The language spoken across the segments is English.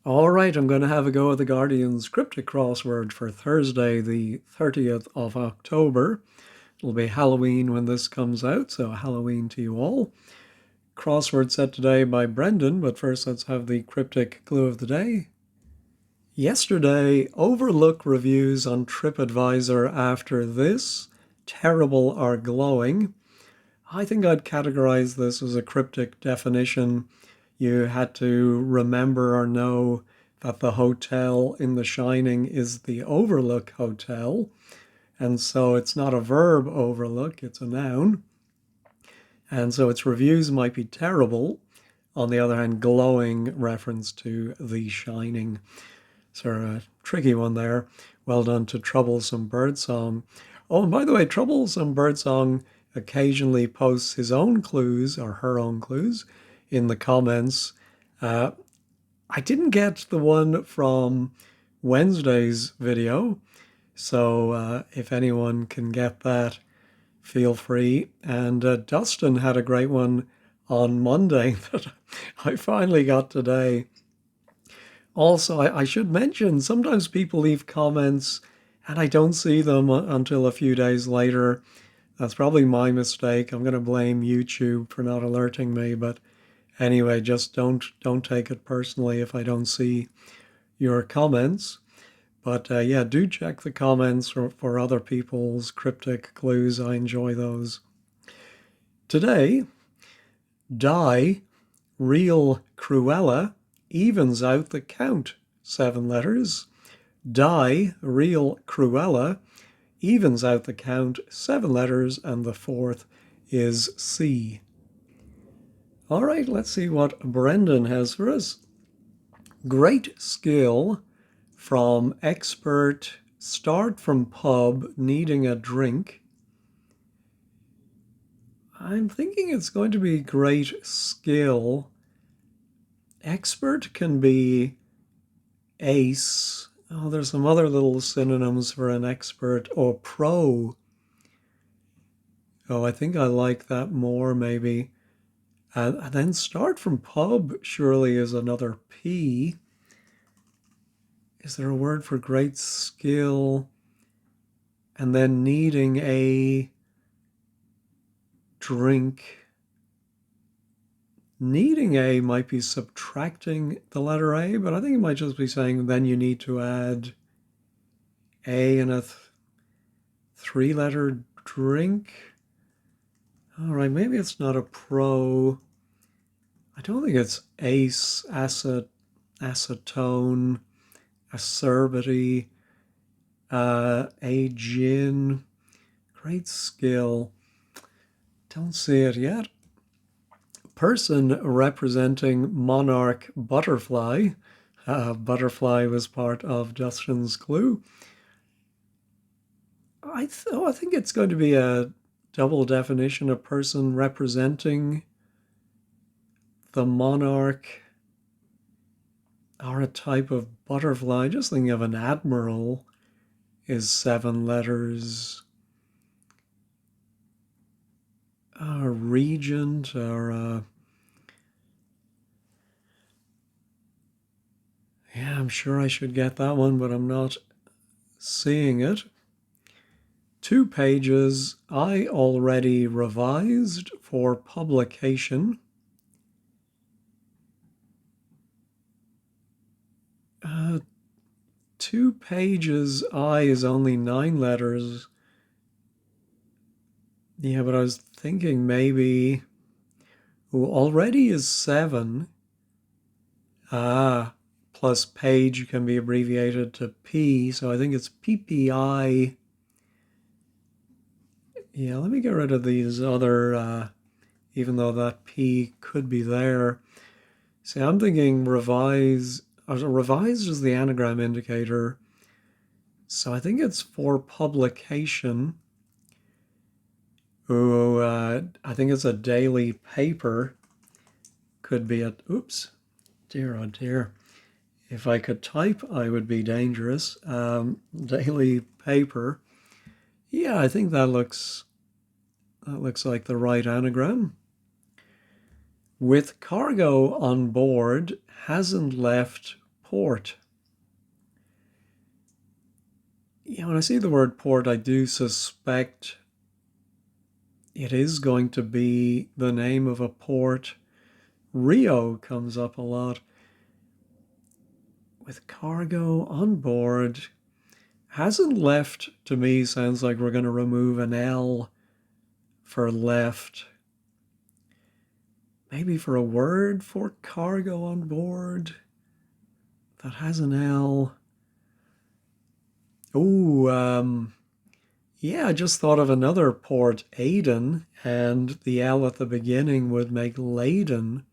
All right, I'm going to have a go at the Guardian's Cryptic Crossword for Thursday, the 30th of October. It'll be Halloween when this comes out, so Halloween to you all. Crossword set today by Brendan, but first let's have the cryptic clue of the day. Yesterday, overlook reviews on TripAdvisor after this. Terrible are glowing. I think I'd categorize this as a cryptic definition. You had to remember or know that the hotel in The Shining is the Overlook Hotel. And so it's not a verb overlook, it's a noun. And so its reviews might be terrible. On the other hand, glowing reference to The Shining. Sort of a tricky one there. Well done to Troublesome Birdsong. Oh, and by the way, Troublesome Birdsong occasionally posts his own clues or her own clues in the comments. I didn't get the one from Wednesday's video, so if anyone can get that, feel free. And Dustin had a great one on Monday that I finally got today. Also, I should mention, sometimes people leave comments and I don't see them until a few days later. That's probably my mistake. I'm going to blame YouTube for not alerting me, but anyway, just don't take it personally if I don't see your comments. But yeah, do check the comments for other people's cryptic clues. I enjoy those. Today, die, real Cruella, evens out the count. 7 letters. Die, real Cruella, evens out the count. 7 letters, and the fourth is C. All right, let's see what Brendan has for us. Great skill from expert, start from pub, needing a drink. I'm thinking it's going to be great skill. Expert can be ace. Oh, there's some other little synonyms for an expert. Or pro. Oh, I think I like that more maybe. And then start from pub surely is another P. Is there a word for great skill? And then needing a drink. Needing a might be subtracting the letter A, but I think it might just be saying then you need to add A in a 3-letter drink. All right, maybe it's not a pro. I don't think it's ace, acetone, acerbity, a gin. Great skill. Don't see it yet. Person representing monarch butterfly. Butterfly was part of Justin's clue. I think it's going to be a double definition, a person representing the monarch or a type of butterfly. Just thinking of an admiral is 7 letters. A regent or a... Yeah, I'm sure I should get that one, but I'm not seeing it. 2 pages I already revised for publication. 2 pages I is only 9 letters. Yeah, but I was thinking maybe... Ooh, already is 7. Plus page can be abbreviated to P, so I think it's PPI. Yeah, let me get rid of these other, even though that P could be there. See, I'm thinking revise, revised is the anagram indicator. So I think it's for publication. Ooh, I think it's a daily paper. Could be a, oops, dear, oh dear. If I could type, I would be dangerous. Daily paper. Yeah, I think that looks like the right anagram. With cargo on board, hasn't left port. Yeah, when I see the word port, I do suspect it is going to be the name of a port. Rio comes up a lot. With cargo on board. Hasn't left to me sounds like we're going to remove an L for left. Maybe for a word for cargo on board that has an L. Oh, yeah, I just thought of another port, Aden, and the L at the beginning would make laden,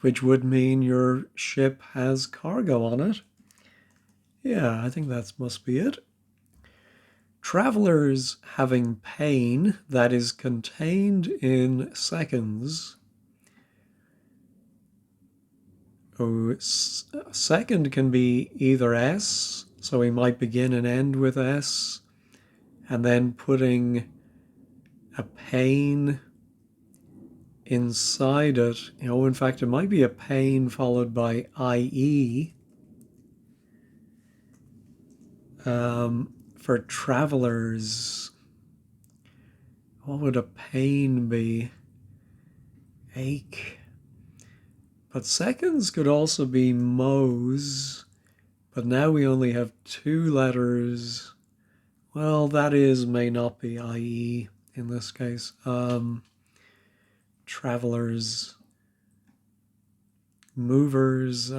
which would mean your ship has cargo on it. Yeah, I think that must be it. Travelers having pain that is contained in seconds. Oh, second can be either S, so we might begin and end with S, and then putting a pain inside it. In fact, it might be a pain followed by IE. For travelers, what would a pain be? Ache. But seconds could also be Mo's, but now we only have two letters. Well, that is may not be IE in this case. Travelers, movers,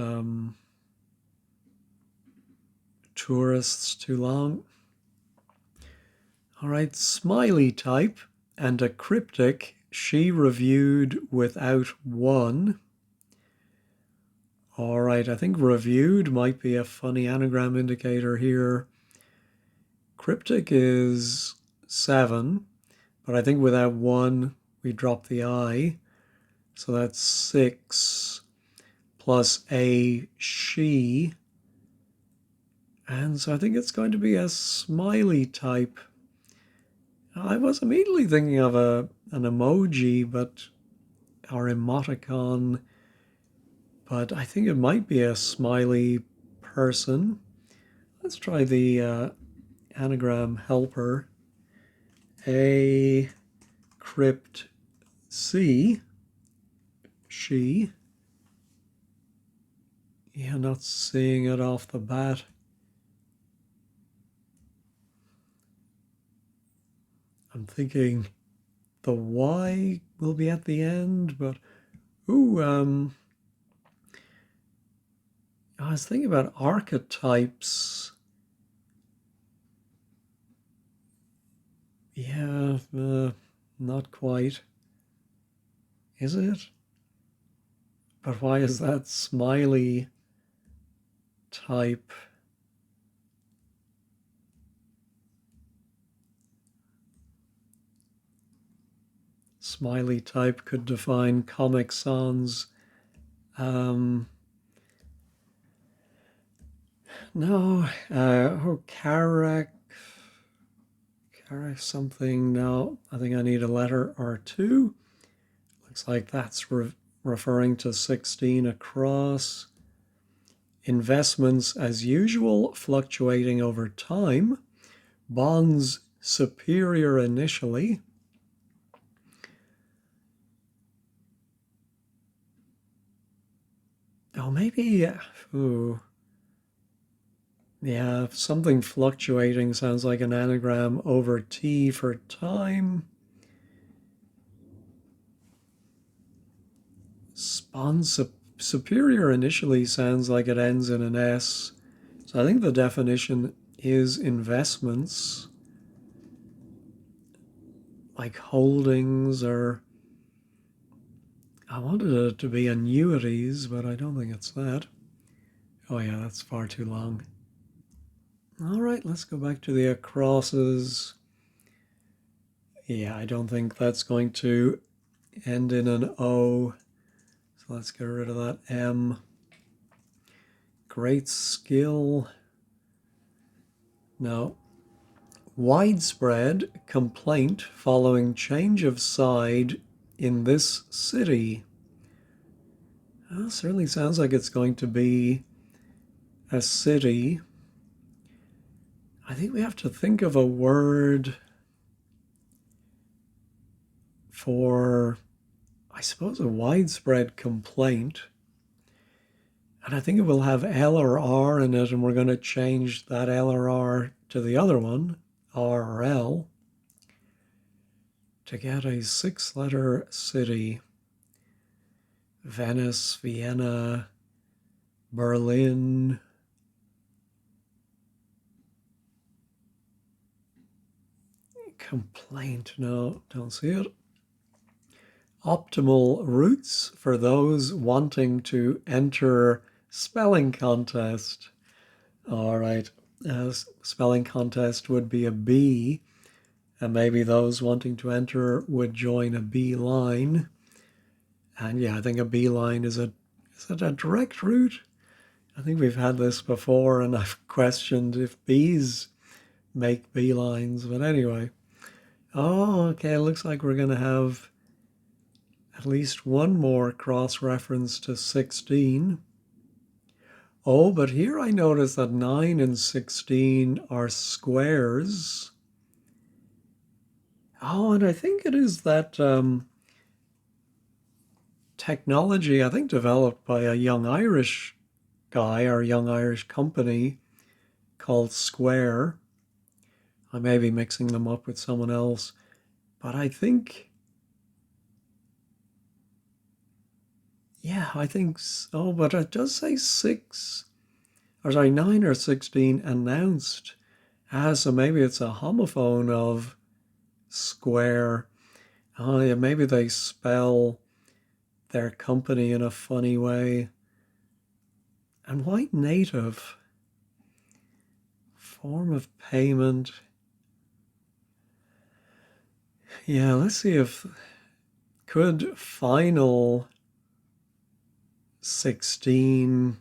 tourists, too long. All right, smiley type and a cryptic. She reviewed without one. All right, I think reviewed might be a funny anagram indicator here. Cryptic is 7, but I think without 1, we drop the I. So that's 6 plus a she. And so I think it's going to be a smiley type. I was immediately thinking of an emoji, or emoticon, but I think it might be a smiley person. Let's try the anagram helper. A crypt C, she. Yeah, not seeing it off the bat. I'm thinking the Y will be at the end, but I was thinking about archetypes. Yeah, not quite. Is it? But why is that smiley type? Smiley type could define Comic Sans. No, Karak something. No, I think I need a letter or two. Looks like that's referring to 16 across. Investments as usual, fluctuating over time. Bonds superior initially. Oh, maybe, yeah, something fluctuating sounds like an anagram over T for time. Superior initially sounds like it ends in an S. So I think the definition is investments, like holdings, or I wanted it to be annuities, but I don't think it's that. Oh yeah, that's far too long. All right, let's go back to the acrosses. Yeah, I don't think that's going to end in an O. So let's get rid of that M. Great skill. No. Widespread complaint following change of side in this city. Well, certainly sounds like it's going to be a city. I think we have to think of a word for, I suppose, a widespread complaint. And I think it will have L or R in it, and we're going to change that L or R to the other one, R or L, to get a 6-letter city. Venice, Vienna, Berlin. Complaint, no, don't see it. Optimal routes for those wanting to enter spelling contest. All right, spelling contest would be a B, and maybe those wanting to enter would join a B line. And yeah, I think a B line is it a direct route? I think we've had this before, and I've questioned if bees make beelines, but anyway. Oh, okay, it looks like we're going to have at least one more cross-reference to 16. Oh, but here I notice that 9 and 16 are squares. Oh, and I think it is that technology, I think developed by a young Irish guy or young Irish company called Square. I may be mixing them up with someone else, but I think, yeah, I think so, but it does say 9 or 16 announced. So maybe it's a homophone of Square. Oh, yeah, maybe they spell their company in a funny way. And why native? Form of payment. Yeah, let's see if could final 16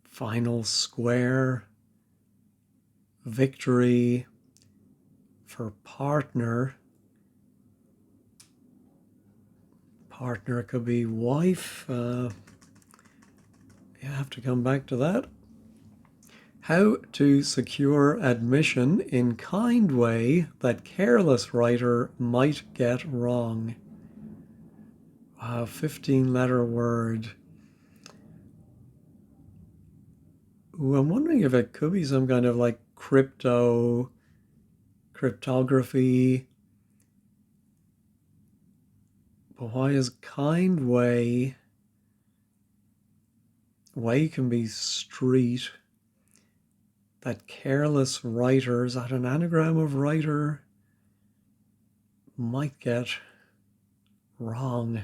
final square victory for partner. Partner could be wife. You have to come back to that. How to secure admission in kind way that careless writer might get wrong. Wow, 15-letter word. Ooh, I'm wondering if it could be some kind of like cryptography. But why is kind way? Way can be street. That careless writer, is that an anagram of writer? Might get wrong.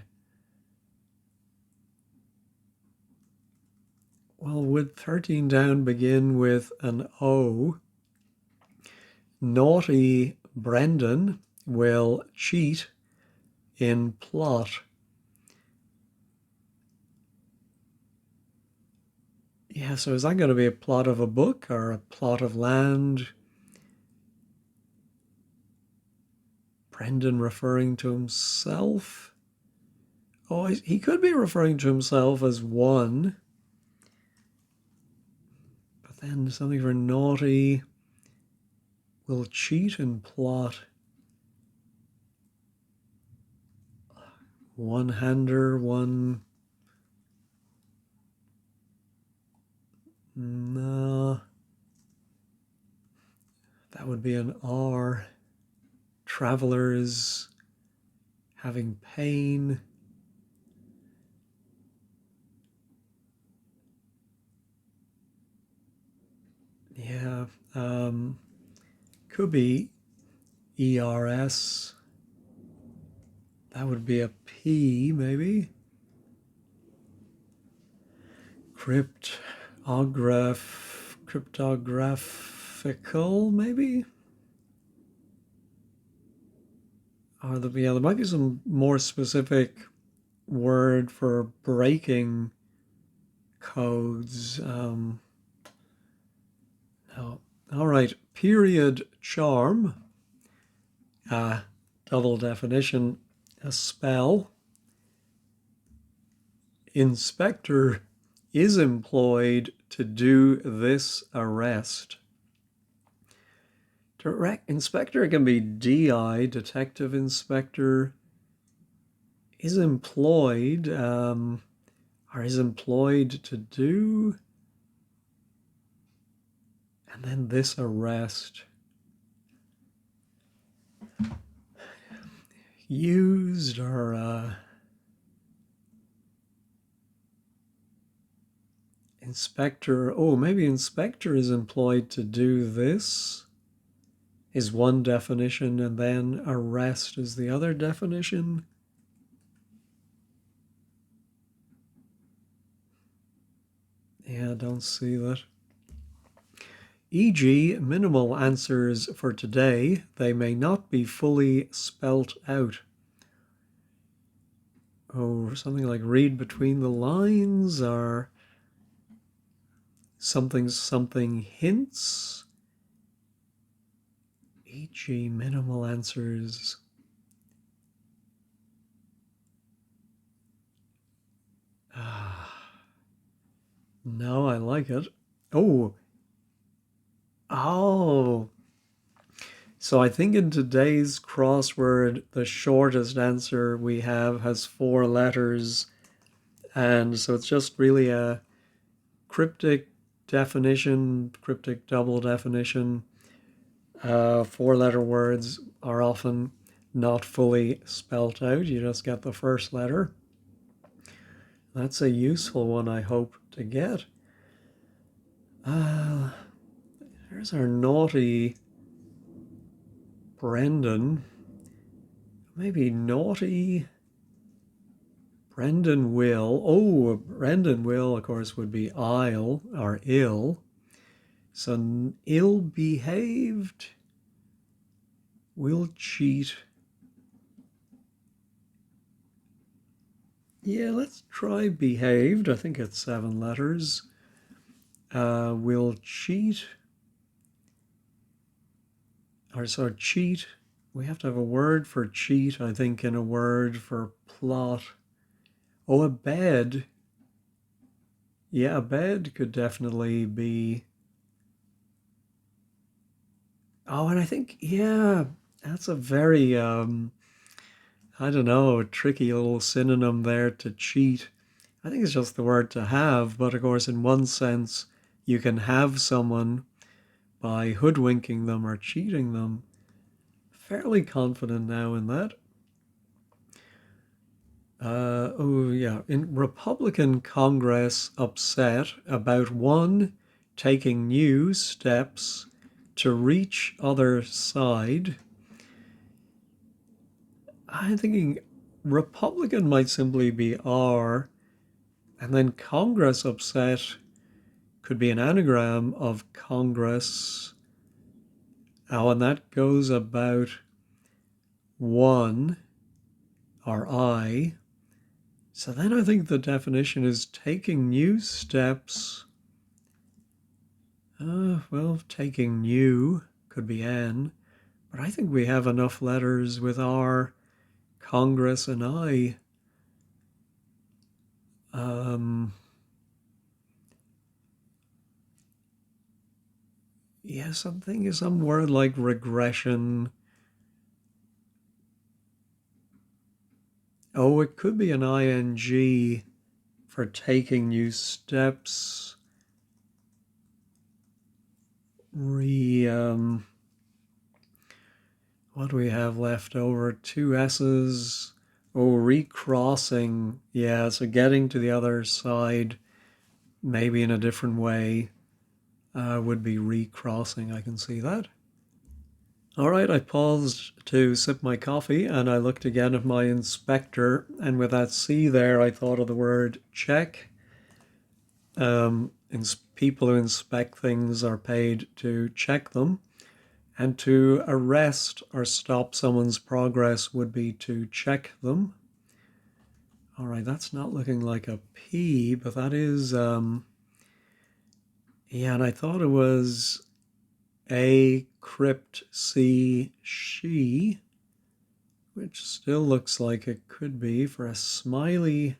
Well, would 13 down begin with an O? Naughty Brendan will cheat in plot. Yeah, so is that going to be a plot of a book or a plot of land? Brendan referring to himself? Oh, he could be referring to himself as one. But then something for naughty will cheat in plot. One-hander, one... No. That would be an R. Travelers having pain. Yeah, could be ERS. That would be a P, maybe. Cryptographical, maybe? Or there might be some more specific word for breaking codes. No. All right, period charm. Double definition, a spell. Inspector is employed to do this arrest. Inspector can be DI, detective inspector. Is employed, or is employed to do, and then this arrest. Used or inspector. Oh, maybe inspector is employed to do this is one definition, and then arrest is the other definition. Yeah, I don't see that. E.g., minimal answers for today. They may not be fully spelt out. Oh, something like read between the lines, or something hints. E.g., minimal answers. No, I like it. Oh, oh. So I think in today's crossword, the shortest answer we have has 4 letters. And so it's just really a cryptic definition, cryptic double definition. 4-letter words are often not fully spelt out. You just get the first letter. That's a useful one, I hope to get. There's our naughty Brendan. Maybe naughty Brendan will. Oh, Brendan will, of course, would be I'll or ill. So ill-behaved will cheat. Yeah, let's try behaved. I think it's 7 letters. Will cheat. Or so cheat. We have to have a word for cheat, I think, and a word for plot. Oh, a bed. Yeah, a bed could definitely be. Oh, and I think, yeah, that's a very, I don't know, tricky little synonym there to cheat. I think it's just the word to have, but of course, in one sense, you can have someone by hoodwinking them or cheating them. Fairly confident now in that. Oh, yeah. In Republican Congress upset about one taking new steps to reach other side. I'm thinking Republican might simply be R, and then Congress upset could be an anagram of Congress. Oh, and that goes about one or I. So then I think the definition is taking new steps. Well, taking new could be N, but I think we have enough letters with R, Congress, and I. Yeah, something, some word like regression. Oh, it could be an ing for taking new steps. What do we have left over? 2 S's. Oh, recrossing. Yeah, so getting to the other side, maybe in a different way, would be recrossing. I can see that. All right, I paused to sip my coffee and I looked again at my inspector, and with that C there, I thought of the word check. People who inspect things are paid to check them, and to arrest or stop someone's progress would be to check them. All right, that's not looking like a P, but that is, yeah, and I thought it was A, crypt, C, she, which still looks like it could be for a smiley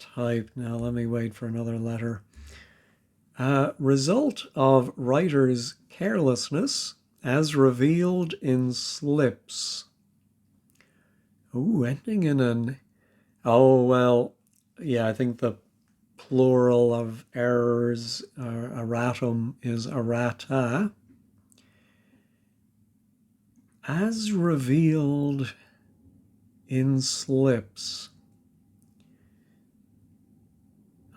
type. Now let me wait for another letter. Result of writer's carelessness as revealed in slips. Ooh, ending in an... Oh, well, yeah, I think the plural of errors, erratum, is errata. As revealed in slips.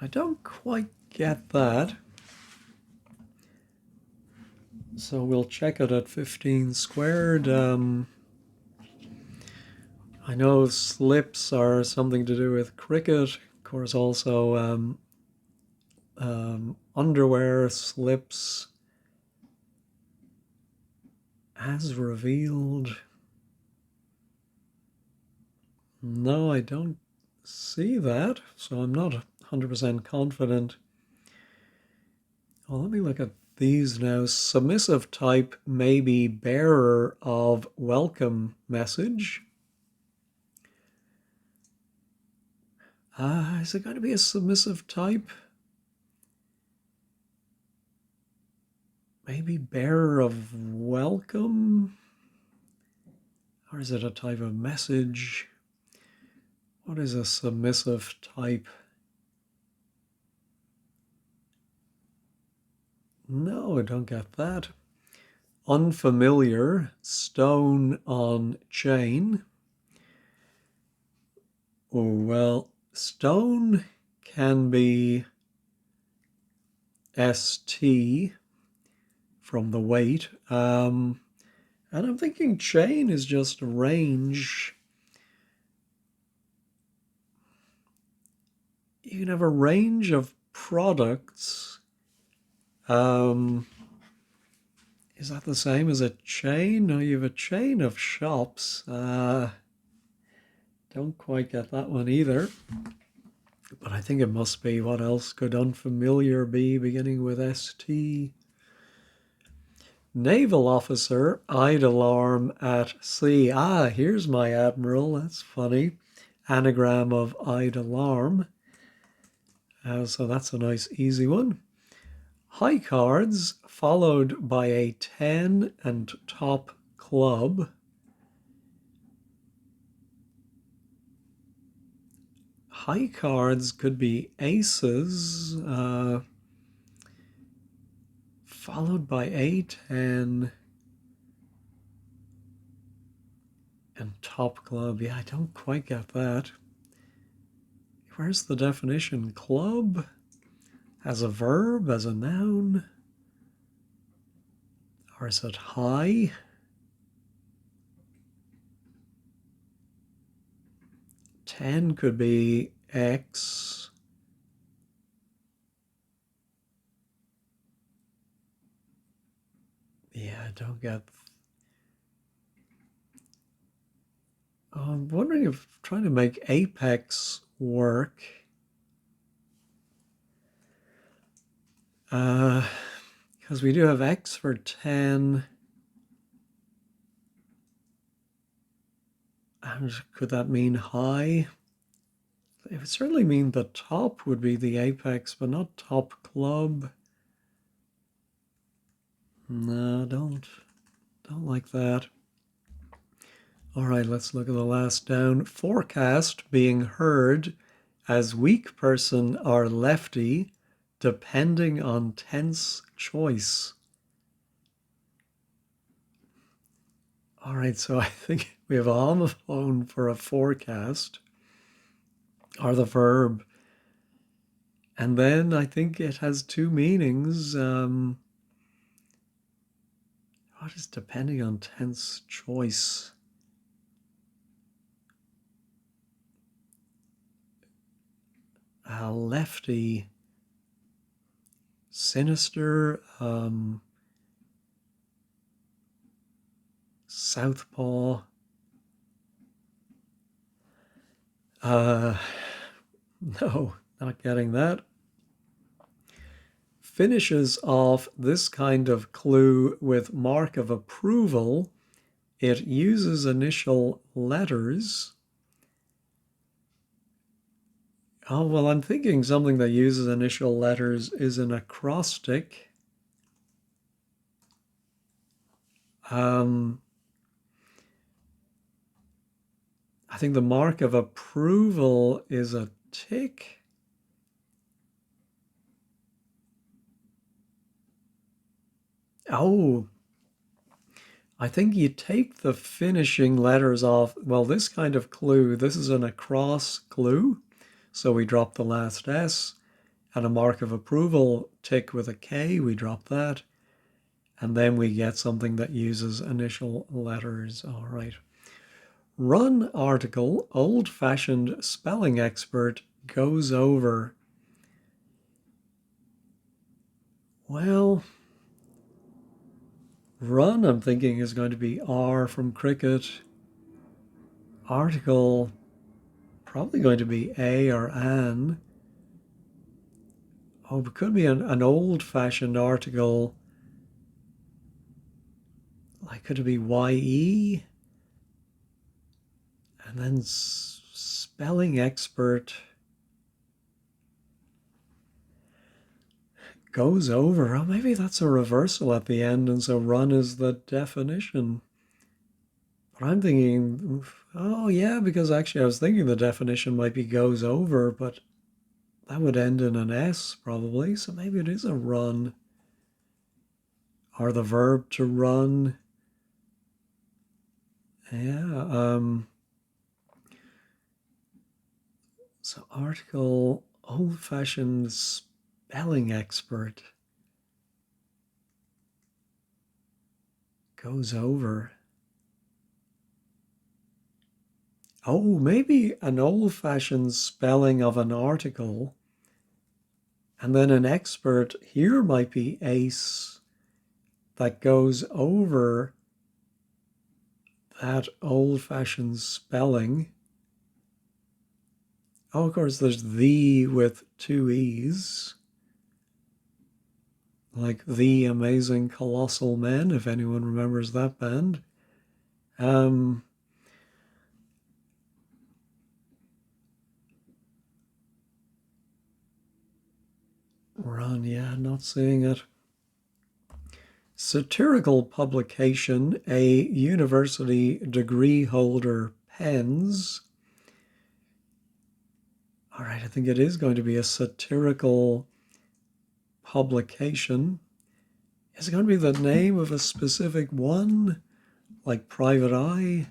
I don't quite get that. So we'll check it at 15 squared. I know slips are something to do with cricket. Of course, also underwear slips. As revealed. No, I don't see that, so I'm not 100% confident. Well, let me look at these now. Submissive type may be bearer of welcome message. Is it going to be a submissive type? Maybe bearer of welcome? Or is it a type of message? What is a submissive type? No, I don't get that. Unfamiliar, stone on chain. Oh, well, stone can be ST from the weight. And I'm thinking chain is just a range. You can have a range of products. Is that the same as a chain? No, you have a chain of shops. Don't quite get that one either. But I think it must be. What else could unfamiliar be beginning with ST? Naval officer, eyed alarm at sea. Here's my admiral. That's funny. Anagram of eyed alarm. So that's a nice easy one. High cards followed by a 10 and top club. High cards could be aces, followed by a10 and top club. Yeah, I don't quite get that. Where's the definition? Club as a verb, as a noun? Or is it high? Ten could be X. Yeah, I don't get... I'm wondering if trying to make apex work. Because we do have X for 10. And could that mean high? It would certainly mean the top would be the apex, but not top club. No, don't like that. All right, let's look at the last down. Forecast being heard as weak person or lefty, depending on tense choice. All right, so I think we have a homophone for a forecast, or the verb. And then I think it has two meanings. What is depending on tense choice? Lefty, sinister, southpaw. No, not getting that. Finishes off this kind of clue with mark of approval. It uses initial letters. Oh, well, I'm thinking something that uses initial letters is an acrostic. Um, I think the mark of approval is a tick. Oh, I think you take the finishing letters off. Well, this kind of clue, this is an across clue. So we drop the last S, and a mark of approval tick with a K, we drop that. And then we get something that uses initial letters. All right. Run article, old-fashioned spelling expert goes over. Well, run, I'm thinking, is going to be R from cricket. Article, probably going to be A or an. Oh, it could be an old-fashioned article. Like, could it be YE? And then spelling expert goes over. Oh, maybe that's a reversal at the end, and so run is the definition. But I'm thinking, oh yeah, because actually I was thinking the definition might be goes over, but that would end in an S probably, so maybe it is a run. Or the verb to run. Yeah, so article, old-fashioned spelling expert goes over. Oh, maybe an old-fashioned spelling of an article, and then an expert here might be ace that goes over that old-fashioned spelling. Oh, of course, there's the with two E's, like The Amazing Colossal Men, if anyone remembers that band. Um, Run, yeah, not seeing it. Satirical publication, a university degree holder pens. All right, I think it is going to be a satirical publication. Is it going to be the name of a specific one, like Private Eye?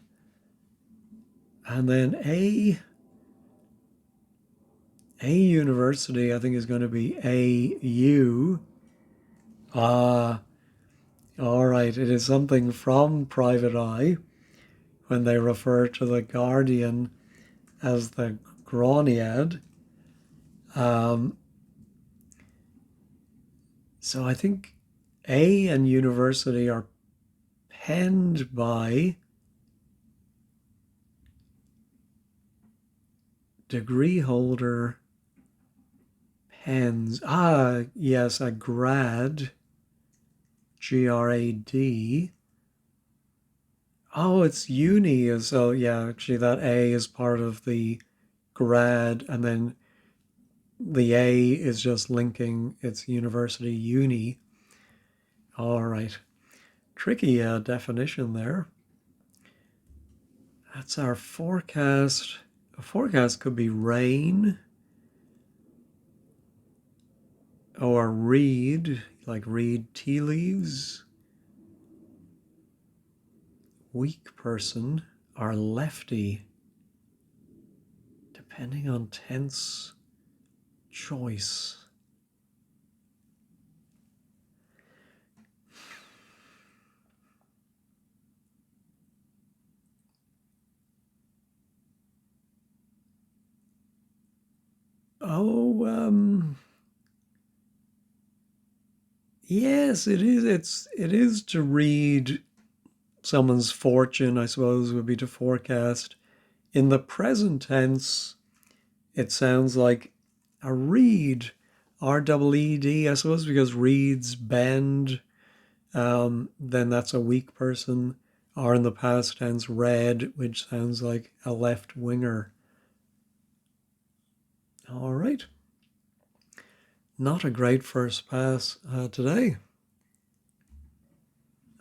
And then a university, I think, is going to be AU. All right, it is something from Private Eye when they refer to the Guardian as the Groniad. Um, so I think A and university are penned by degree holder pens. Ah, yes, a grad, GRAD. Oh, it's uni. So yeah, actually that A is part of the grad, and then the A is just linking its university uni. All right. Tricky definition there. That's our forecast. A forecast could be rain or read, like read tea leaves. Weak person or lefty, depending on tense choice. Oh, yes, it is. It is to read someone's fortune, I suppose, would be to forecast. In the present tense, it sounds like a reed, REED, I suppose, because reeds bend. Then that's a weak person. Or in the past tense, red, which sounds like a left winger. All right. Not a great first pass today.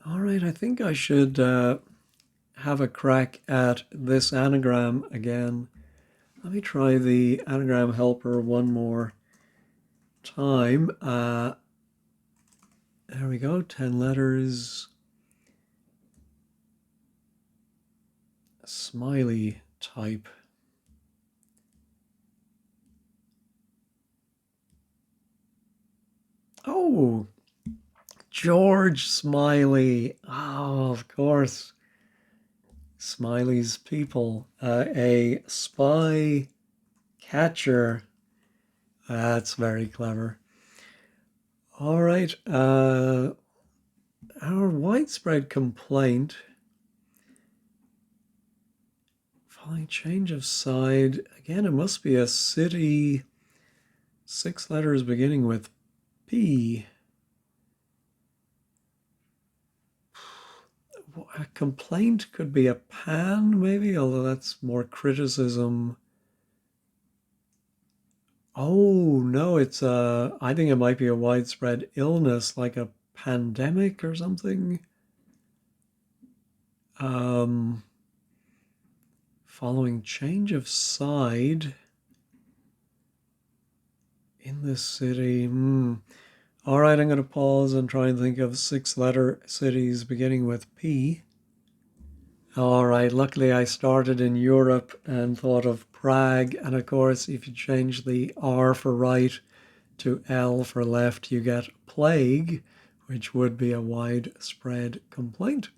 All right, I think I should have a crack at this anagram again. Let me try the anagram helper one more time. There we go, 10 letters. Smiley type. Oh, George Smiley. Oh, of course. Smiley's people. A spy catcher. That's very clever. All right. Our widespread complaint. Following change of side. Again, it must be a city. 6 letters beginning with P. A complaint could be a pan, maybe, although that's more criticism. Oh, no, it's I think it might be a widespread illness, like a pandemic or something. Following change of side in this city. All right, I'm going to pause and try and think of 6-letter cities beginning with P. All right, luckily I started in Europe and thought of Prague. And of course, if you change the R for right to L for left, you get plague, which would be a widespread complaint.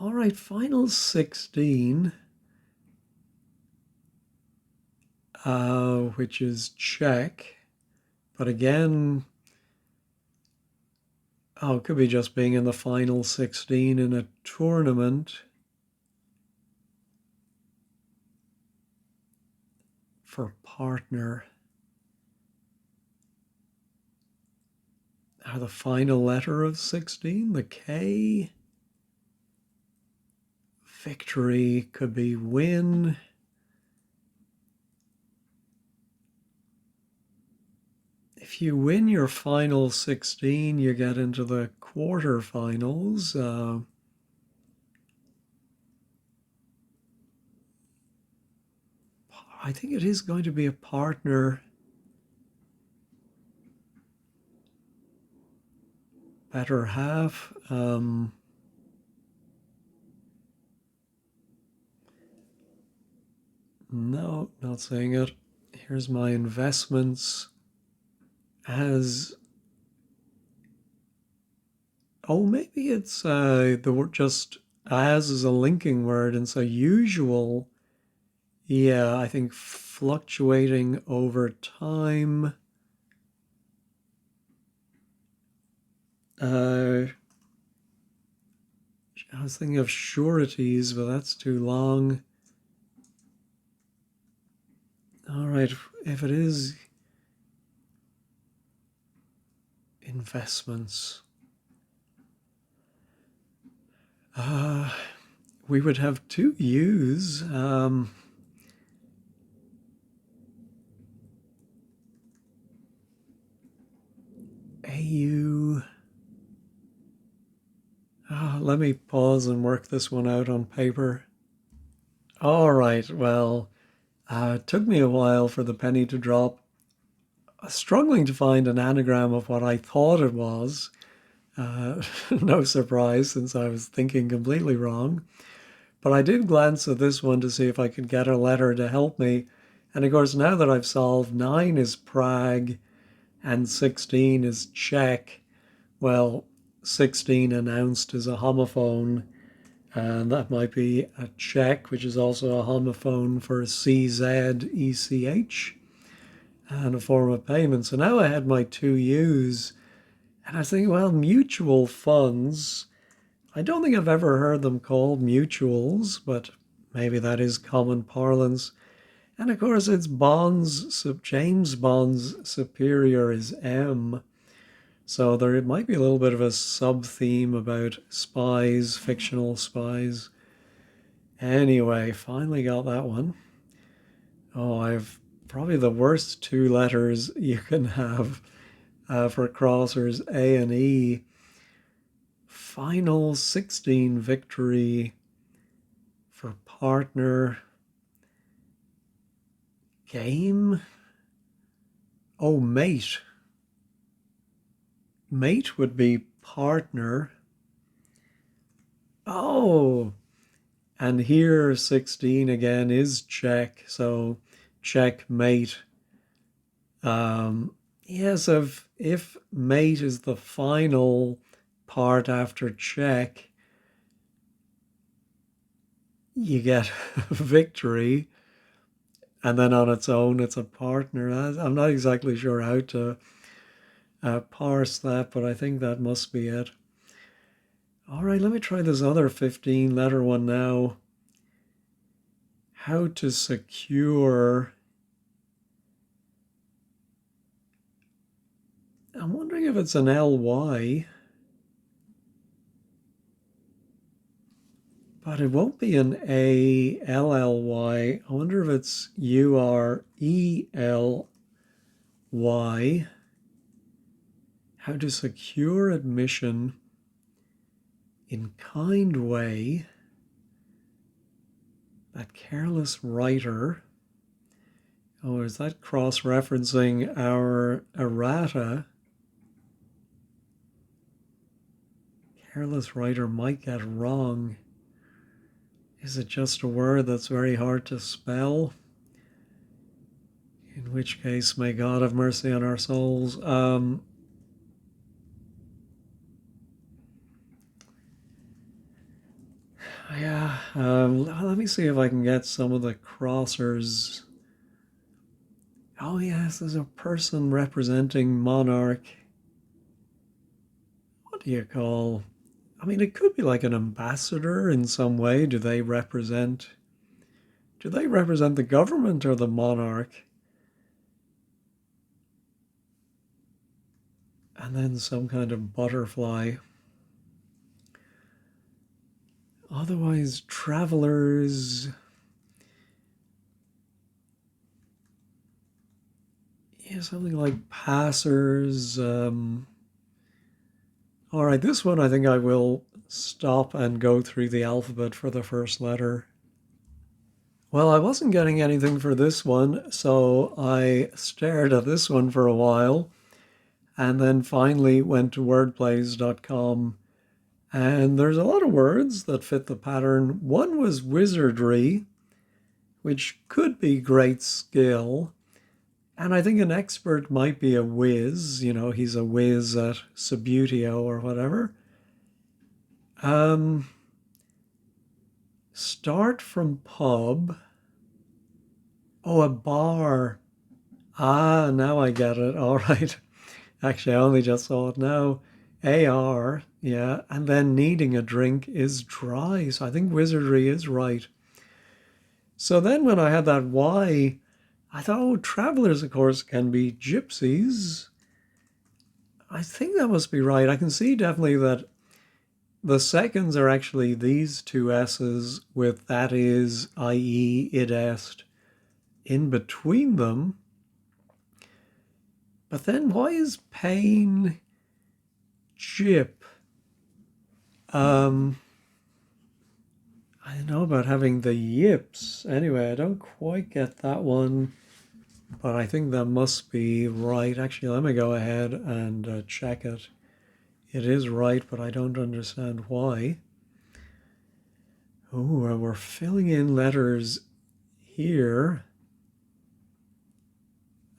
All right, final 16, which is Czech. But again, it could be just being in the final 16 in a tournament. For partner. The final letter of 16, the K. Victory could be win. If you win your final 16, you get into the quarterfinals. I think it is going to be a partner. Better half. No, not saying it. Here's my investments as. Oh, maybe it's the word just as is a linking word, and so usual. Yeah, I think fluctuating over time. I was thinking of sureties, but that's too long. All right, if it is investments, we would have two U's. AU. Let me pause and work this one out on paper. All right, well, it took me a while for the penny to drop. Struggling to find an anagram of what I thought it was. No surprise, since I was thinking completely wrong. But I did glance at this one to see if I could get a letter to help me. And of course, now that I've solved 9 is Prague and 16 is Czech, well, 16 announced as a homophone, and that might be a Czech, which is also a homophone for CZECH, and a form of payment. So now I had my two U's, and I was thinking, well, mutual funds, I don't think I've ever heard them called mutuals, but maybe that is common parlance. And of course, it's bonds. So James Bond's superior is M. So there might be a little bit of a sub-theme about spies, fictional spies. Anyway, finally got that one. Oh, I've probably the worst two letters you can have for crossers, A and E. Final 16 victory for partner. Game? Oh, mate. Mate would be partner. Oh, and here 16 again is check, so checkmate. Yes, if mate is the final part after check, you get victory, and then on its own it's a partner. I'm not exactly sure how to parse that, but I think that must be it. All right, let me try this other 15 letter one now. How to secure. I'm wondering if it's an LY, but it won't be an ALLY. I wonder if it's URELY. How to secure admission in kind way. That careless writer. Oh, is that cross-referencing our errata? Careless writer might get wrong. Is it just a word that's very hard to spell? In which case, may God have mercy on our souls. Yeah, let me see if I can get some of the crossers. Oh yes, there's a person representing monarch. What do you call? I mean, it could be like an ambassador in some way. Do they represent the government or the monarch? And then some kind of butterfly. Otherwise, travelers. Yeah, something like passers. All right, this one I think I will stop and go through the alphabet for the first letter. Well, I wasn't getting anything for this one, so I stared at this one for a while and then finally went to wordplays.com. And there's a lot of words that fit the pattern. One was wizardry, which could be great skill. And I think an expert might be a whiz. You know, he's a whiz at Subutio or whatever. Start from pub. Oh, a bar. Ah, now I get it. All right. Actually, I only just saw it now. AR, yeah. And then needing a drink is dry. So I think wizardry is right. So then when I had that Y, I thought, oh, travelers, of course, can be gypsies. I think that must be right. I can see definitely that the seconds are actually these two S's with that is, i.e., id est, in between them. But then why is pain gyp? I know about having the yips. Anyway, I don't quite get that one, but I think that must be right. Actually, let me go ahead and check it. It is right, but I don't understand why. Oh, we're filling in letters here.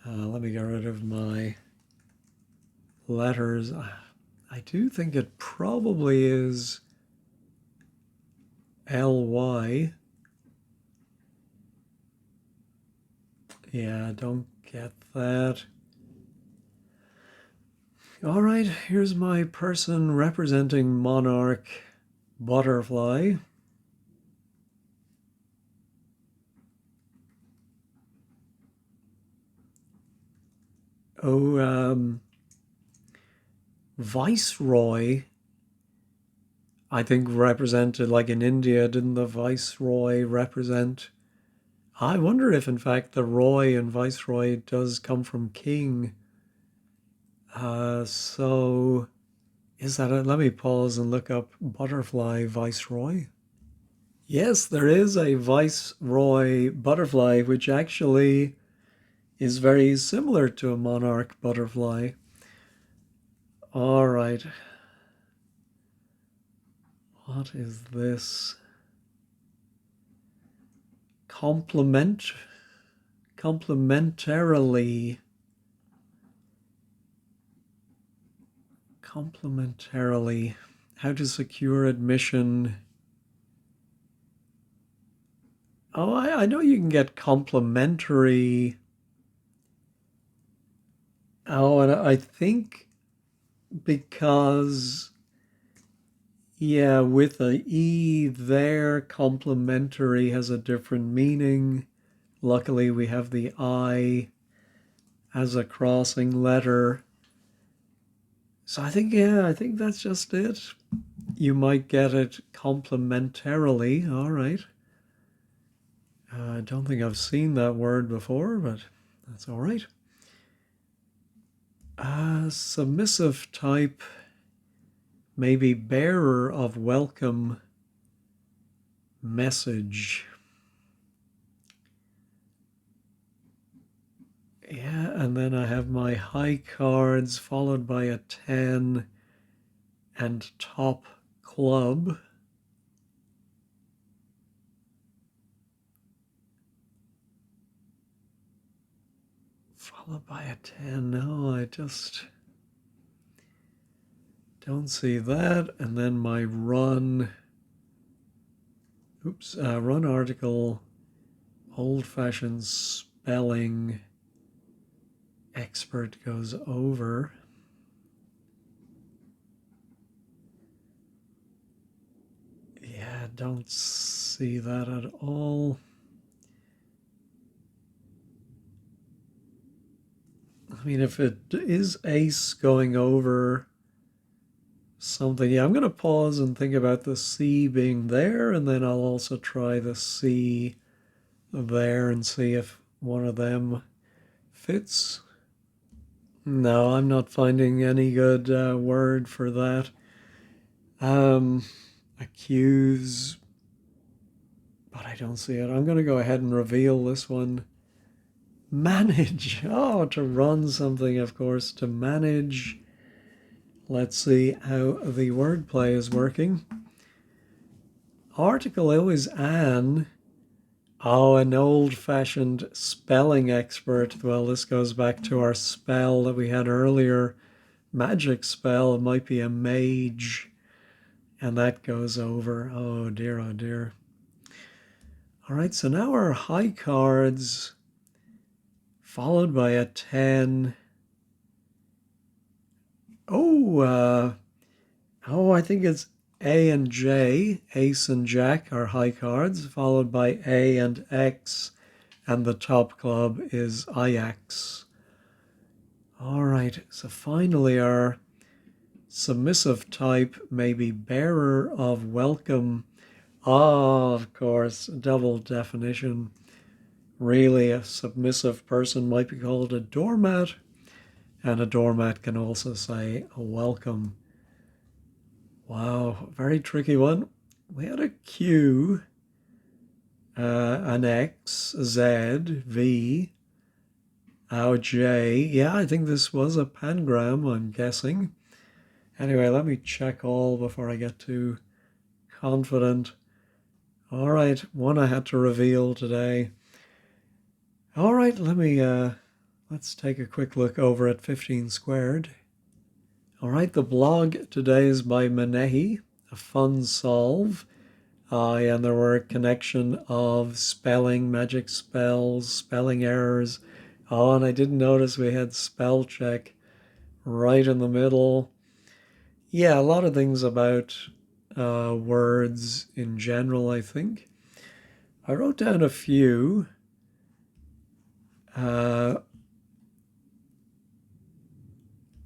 Let me get rid of my letters. I do think it probably is LY. Yeah, I don't get that. All right, here's my person representing monarch butterfly. Oh, viceroy, I think represented, like in India, didn't the viceroy represent? I wonder if, in fact, the Roy in Viceroy does come from king. So is that it? Let me pause and look up butterfly Viceroy. Yes, there is a Viceroy butterfly, which actually is very similar to a monarch butterfly. All right. What is this? Complementarily. Complementarily. How to secure admission. Oh, I know you can get complimentary. Oh, and I think because, yeah, with a E there, complimentary has a different meaning. Luckily, we have the I as a crossing letter. So I think, yeah, I think that's just it. You might get it complementarily. All right. I don't think I've seen that word before, but that's all right. Submissive type, maybe bearer of welcome message. Yeah, and then I have my high cards followed by a 10 and top club. Followed by a 10. No, I just don't see that. And then my run. Run article, old-fashioned spelling expert goes over. Yeah, don't see that at all. I mean, if it is ace going over something, yeah, I'm going to pause and think about the C being there, and then I'll also try the C there and see if one of them fits. No, I'm not finding any good word for that. Accuse, but I don't see it. I'm going to go ahead and reveal this one. Manage. Oh, to run something, of course. To manage. Let's see how the wordplay is working. Article always an. Oh, an old-fashioned spelling expert. Well, this goes back to our spell that we had earlier. Magic spell. It might be a mage. And that goes over. Oh dear, oh dear. All right, so now our high cards followed by a 10. Oh, I think it's A and J. Ace and Jack are high cards, followed by A and X, and the top club is IX. All right, so finally our submissive type may be bearer of welcome. Oh, of course, double definition. Really, a submissive person might be called a doormat, and a doormat can also say a welcome. Wow, very tricky one. We had a Q, an X, a Z, V, a J. Yeah, I think this was a pangram, I'm guessing. Anyway, let me check all before I get too confident. All right, one I had to reveal today. All right, let's take a quick look over at 15 Squared. All right, the blog today is by Manehi, a fun solve. And there were a connection of spelling, magic spells, spelling errors. Oh, and I didn't notice we had spell check right in the middle. Yeah, a lot of things about words in general, I think. I wrote down a few.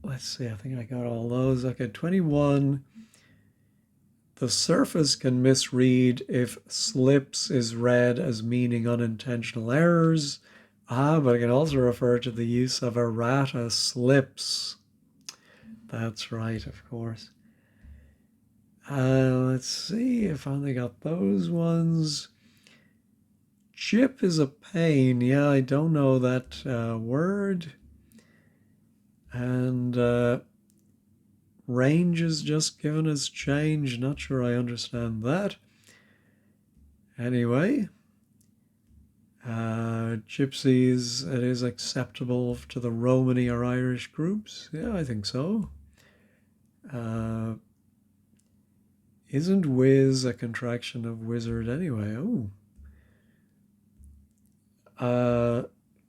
Let's see, I think I got all those. Okay, 21. The surface can misread if slips is read as meaning unintentional errors. But it can also refer to the use of errata slips. That's right, of course. Let's see if I only got those ones. Chip is a pain. Yeah, I don't know that word. And range is just given as change. Not sure I understand that. Anyway, gypsies, it is acceptable to the Romany or Irish groups. Yeah, I think so. Isn't whiz a contraction of wizard anyway?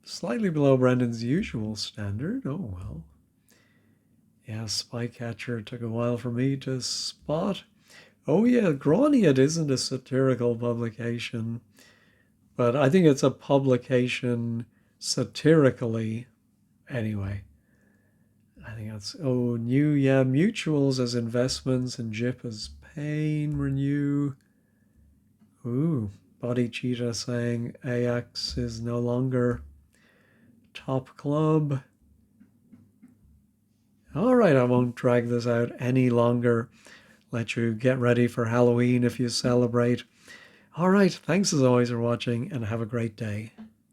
Slightly below Brendan's usual standard. Oh, well. Yeah, Spycatcher took a while for me to spot. Oh, yeah, Graniad isn't a satirical publication, but I think it's a publication satirically. Anyway, I think that's, mutuals as investments and JIP as pain renew. Ooh, Body Cheetah saying Ajax is no longer top club. All right, I won't drag this out any longer. Let you get ready for Halloween if you celebrate. All right, thanks as always for watching and have a great day.